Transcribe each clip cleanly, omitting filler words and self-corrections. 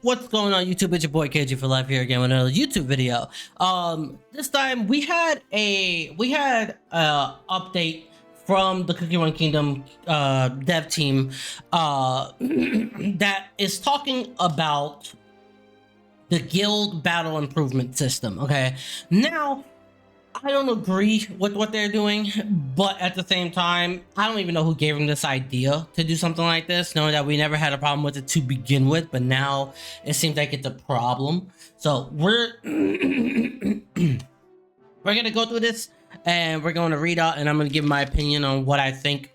What's going on, YouTube? It's your boy KG for Life here again with another YouTube video. This time we had a update from the Cookie Run Kingdom dev team that is talking about the guild battle improvement system. Okay, now I don't agree with what they're doing, but at the same time, I don't even know who gave them this idea to do something like this, knowing that we never had a problem with it to begin with, but now it seems like it's a problem. So we're gonna go through this and we're going to read out, and I'm gonna give my opinion on what I think,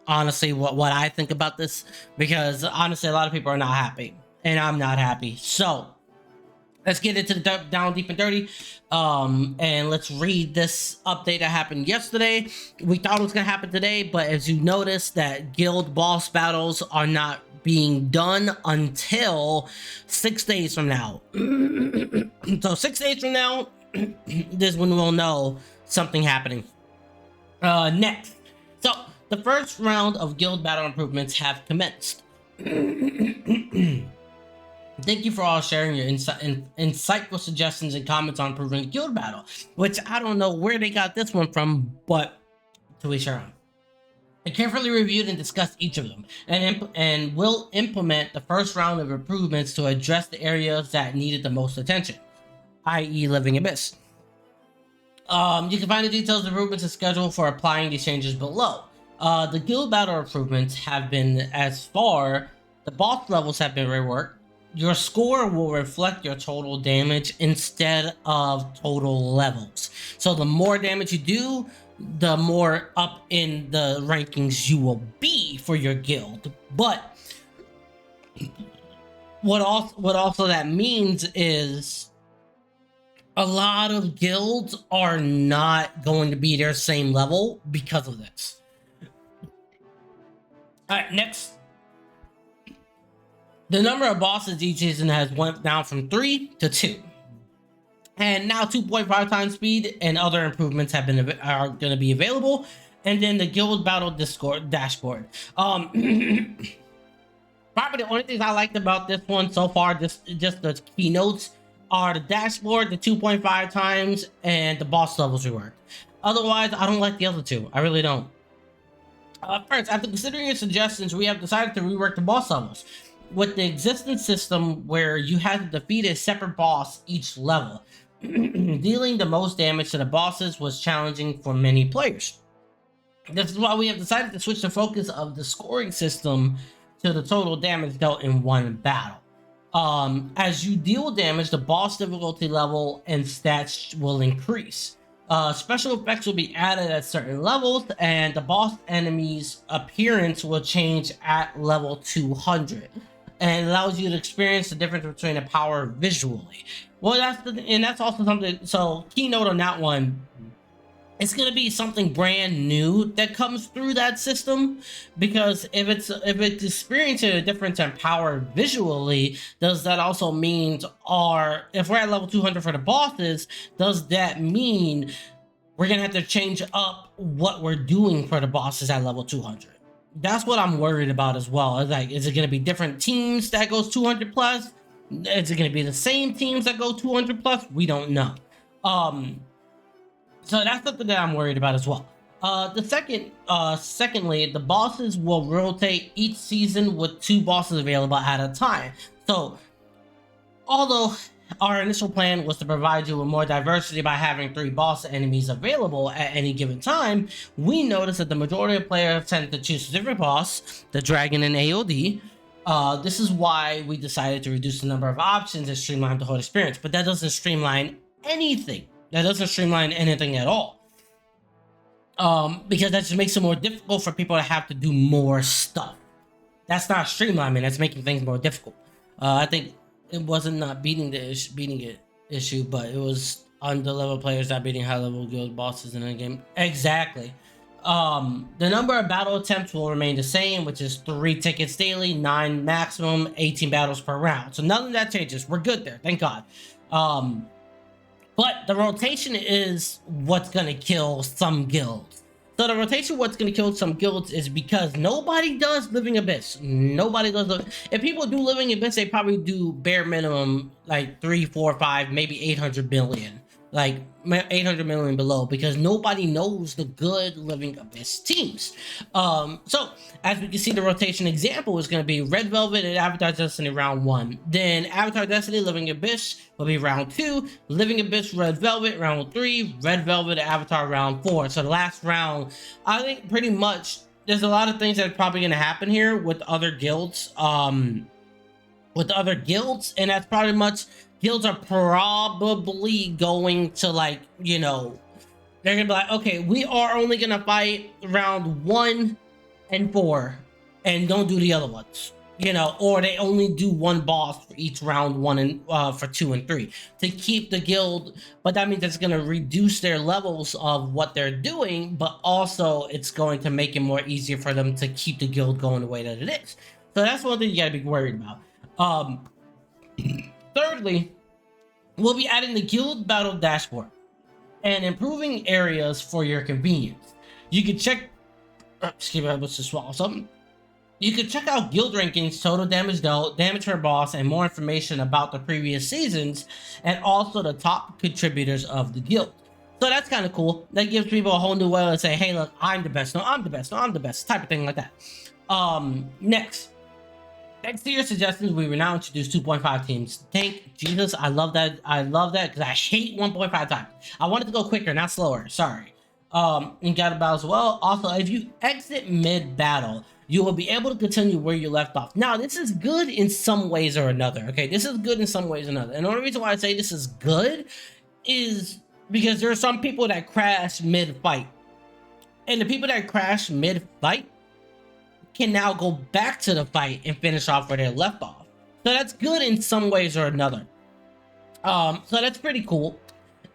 honestly, what I think about this, because honestly, a lot of people are not happy, and I'm not happy. So let's get into the down deep and dirty, and let's read this update that happened yesterday. We thought it was gonna happen today, but as you notice, that guild boss battles are not being done until 6 days from now. So 6 days from now, this one we'll know something happening. Next, so the first round of guild battle improvements have commenced. Thank you for all sharing your insightful suggestions and comments on improving the guild battle, which I don't know where they got this one from, but to each their own. I carefully reviewed and discussed each of them, and will implement the first round of improvements to address the areas that needed the most attention, i.e. Living Abyss. You can find the details of improvements and schedule for applying these changes below. The guild battle improvements have been as far. The boss levels have been reworked. Your score will reflect your total damage instead of total levels. So the more damage you do, the more up in the rankings you will be for your guild. But what also that means is a lot of guilds are not going to be their same level because of this. All right, next. The number of bosses each season has went down from 3 to 2, and now 2.5 times speed and other improvements are going to be available. And then the guild battle Discord dashboard. Probably the only things I liked about this one so far, just the keynotes, are the dashboard, the 2.5 times, and the boss levels reworked. Otherwise, I don't like the other two. I really don't. First, after considering your suggestions, we have decided to rework the boss levels. With the existing system where you had to defeat a separate boss each level, dealing the most damage to the bosses was challenging for many players. This is why we have decided to switch the focus of the scoring system to the total damage dealt in one battle. As you deal damage, the boss difficulty level and stats will increase. Special effects will be added at certain levels, and the boss enemy's appearance will change at level 200. And allows you to experience the difference between the power visually. Well, that's also something. So, keynote on that one, it's gonna be something brand new that comes through that system, because if it's experiencing a difference in power visually, does that also mean if we're at level 200 for the bosses, does that mean we're gonna have to change up what we're doing for the bosses at level 200? That's what I'm worried about as well. It's like, is it going to be different teams that goes 200 plus? Is it going to be the same teams that go 200 plus? We don't know. So that's something that I'm worried about as well. Secondly, the bosses will rotate each season with 2 bosses available at a time. So, although our initial plan was to provide you with more diversity by having 3 boss enemies available at any given time, we noticed that the majority of players tend to choose a different boss, the dragon and AOD. This is why we decided to reduce the number of options and streamline the whole experience. But that doesn't streamline anything. That doesn't streamline anything at all. Because that just makes it more difficult for people to have to do more stuff. That's not streamlining, that's making things more difficult. I think it wasn't not beating it issue, but it was under-level players not beating high-level guild bosses in the game. Exactly. The number of battle attempts will remain the same, which is 3 tickets daily, 9 maximum, 18 battles per round. So none of that changes. We're good there, thank God. But the rotation is what's gonna kill some guilds. So the rotation, what's going to kill some guilds is because nobody does Living Abyss. Nobody does. If people do Living Abyss, they probably do bare minimum like 3, 4, 5, maybe 800 million. Like 800 million below, because nobody knows the good Living Abyss teams. So as we can see, the rotation example is going to be Red Velvet and Avatar Destiny round 1. Then Avatar Destiny Living Abyss will be round 2. Living Abyss Red Velvet round 3. Red Velvet Avatar round 4. So the last round, I think pretty much there's a lot of things that are probably going to happen here with other guilds. And that's probably much. Guilds are probably going to, like, you know, they're gonna be like, okay, we are only gonna fight round 1 and 4 and don't do the other ones, you know, or they only do one boss for each round 1 and for 2 and 3 to keep the guild. But that means it's gonna reduce their levels of what they're doing, but also it's going to make it more easier for them to keep the guild going the way that it is. So that's one thing you gotta be worried about. Thirdly, we'll be adding the guild battle dashboard and improving areas for your convenience. You can check, excuse me, let's just swallow something. You can check out guild rankings, total damage dealt, damage per boss, and more information about the previous seasons, and also the top contributors of the guild. So that's kind of cool. That gives people a whole new way to say, hey, look, I'm the best. No, I'm the best. No, I'm the best. Type of thing like that. Next to your suggestions, we will now introduce 2.5 teams. Thank Jesus. I love that. I love that because I hate 1.5 times. I wanted to go quicker, not slower. Sorry. And got a battle as well. Also, if you exit mid-battle, you will be able to continue where you left off. Now, this is good in some ways or another. Okay, this is good in some ways or another. And the only reason why I say this is good is because there are some people that crash mid-fight. And the people that crash mid-fight can now go back to the fight and finish off where they left off. So that's good in some ways or another. So that's pretty cool.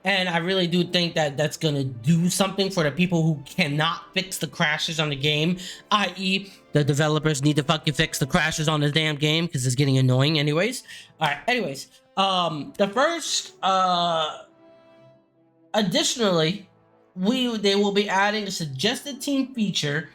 And I really do think that that's going to do something for the people who cannot fix the crashes on the game, i.e. the developers need to fucking fix the crashes on the damn game because it's getting annoying anyways. All right, anyways, the first, additionally, they will be adding a suggested team feature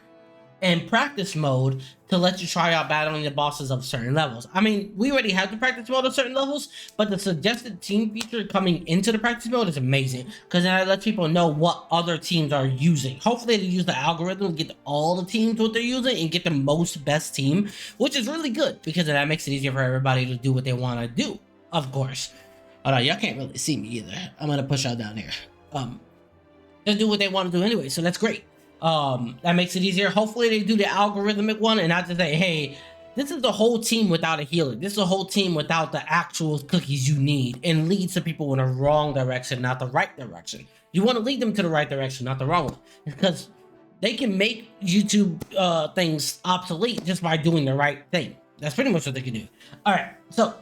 and practice mode to let you try out battling the bosses of certain levels. I mean, we already have the practice mode of certain levels, but the suggested team feature coming into the practice mode is amazing because then it lets people know what other teams are using. Hopefully they use the algorithm to get all the teams what they're using and get the most best team, which is really good because that makes it easier for everybody to do what they want to do, of course. Although y'all can't really see me either. I'm gonna push out down here. They do what they want to do anyway, so that's great. That makes it easier. Hopefully they do the algorithmic one and not to say, hey, this is the whole team without a healer. This is a whole team without the actual cookies you need, and leads to people in the wrong direction, not the right direction. You want to lead them to the right direction, not the wrong one, because they can make YouTube things obsolete just by doing the right thing. That's pretty much what they can do. All right, so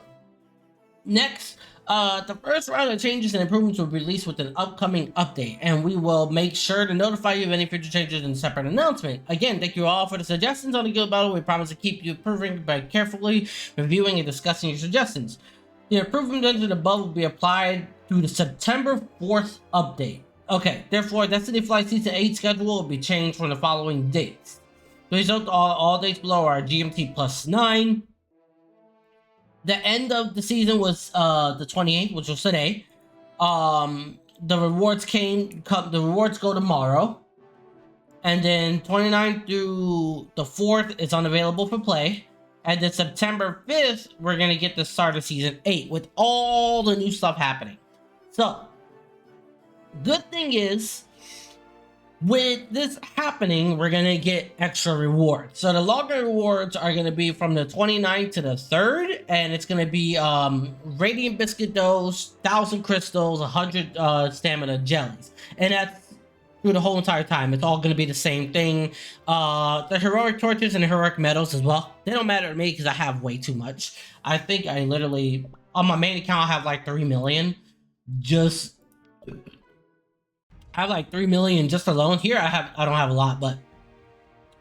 next, the first round of changes and improvements will be released with an upcoming update, and we will make sure to notify you of any future changes in a separate announcement. Again, thank you all for the suggestions on the guild battle. We promise to keep you improving by carefully reviewing and discussing your suggestions. The improvements above will be applied through the September 4th update. Okay, therefore, Destiny Flight Season 8 schedule will be changed from the following dates. Please note all dates below are GMT +9. The end of the season was the 28th, which was today. The rewards go tomorrow. And then 29th through the 4th is unavailable for play. And then September 5th, we're going to get the start of Season 8 with all the new stuff happening. So, good thing is, with this happening, we're going to get extra rewards. So the login rewards are going to be from the 29th to the 3rd, and it's going to be Radiant Biscuit Doughs, 1,000 Crystals, 100 Stamina Jellies. And that's through the whole entire time. It's all going to be the same thing. The Heroic Torches and the Heroic Medals as well. They don't matter to me because I have way too much. I think I literally, on my main account, I have like 3 million. I have like 3 million just alone. Here I don't have a lot, but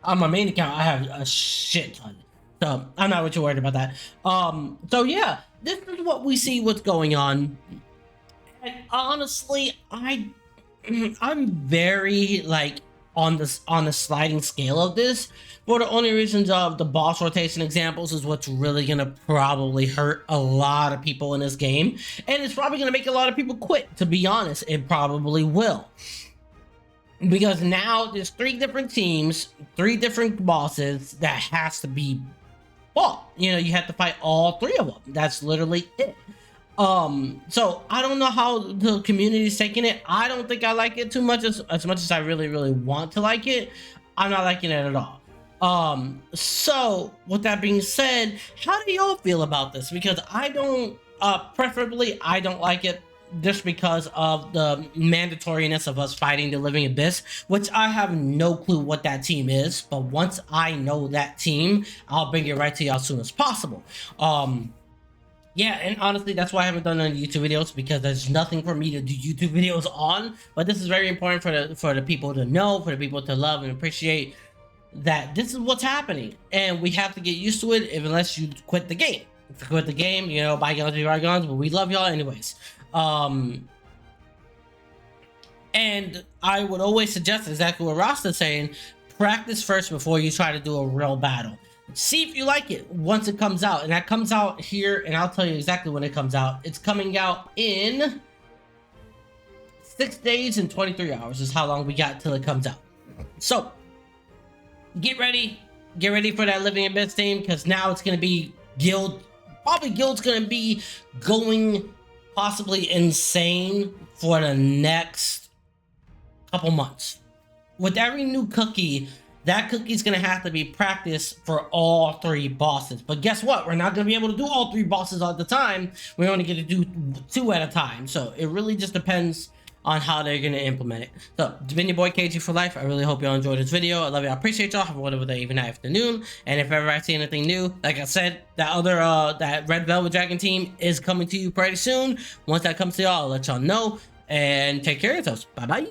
on my main account I have a shit ton. So I'm not too worried about that. So yeah, this is what we see what's going on. And honestly, I'm very like on the sliding scale of this, for the only reasons of the boss rotation examples is what's really gonna probably hurt a lot of people in this game, and it's probably gonna make a lot of people quit. To be honest, it probably will, because now there's 3 different teams, 3 different bosses that has to be fought. You know, you have to fight all 3 of them. That's literally it. So I don't know how the community is taking it. I don't think I like it too much, as much as I really want to like it. I'm not liking it at all. So with that being said, how do y'all feel about this? Because I don't, preferably I don't like it, just because of the mandatoriness of us fighting the Living Abyss, which I have no clue what that team is, but once I know that team, I'll bring it right to y'all as soon as possible. Yeah, and honestly, that's why I haven't done any YouTube videos, because there's nothing for me to do YouTube videos on. But this is very important for the people to know, for the people to love and appreciate that this is what's happening, and we have to get used to it. Unless you quit the game, if you quit the game, you know, bygones be bygones. But we love y'all anyways. And I would always suggest exactly what Rasta's saying: practice first before you try to do a real battle. See if you like it once it comes out, and that comes out here, and I'll tell you exactly when it comes out. It's coming out in 6 days and 23 hours is how long we got till it comes out. So get ready for that Living Abyss team, because now it's going to be Guild's going to be going possibly insane for the next couple months. With every new cookie, that cookie's gonna have to be practiced for all 3 bosses. But guess what? We're not gonna be able to do all 3 bosses all the time. We're only gonna do 2 at a time. So it really just depends on how they're gonna implement it. So it's been your boy KG for life. I really hope y'all enjoyed this video. I love y'all. I appreciate y'all. Have a wonderful day, even afternoon. And if ever I see anything new, like I said, that other that Red Velvet Dragon team is coming to you pretty soon. Once that comes to y'all, I'll let y'all know. And take care of yourselves. Bye bye.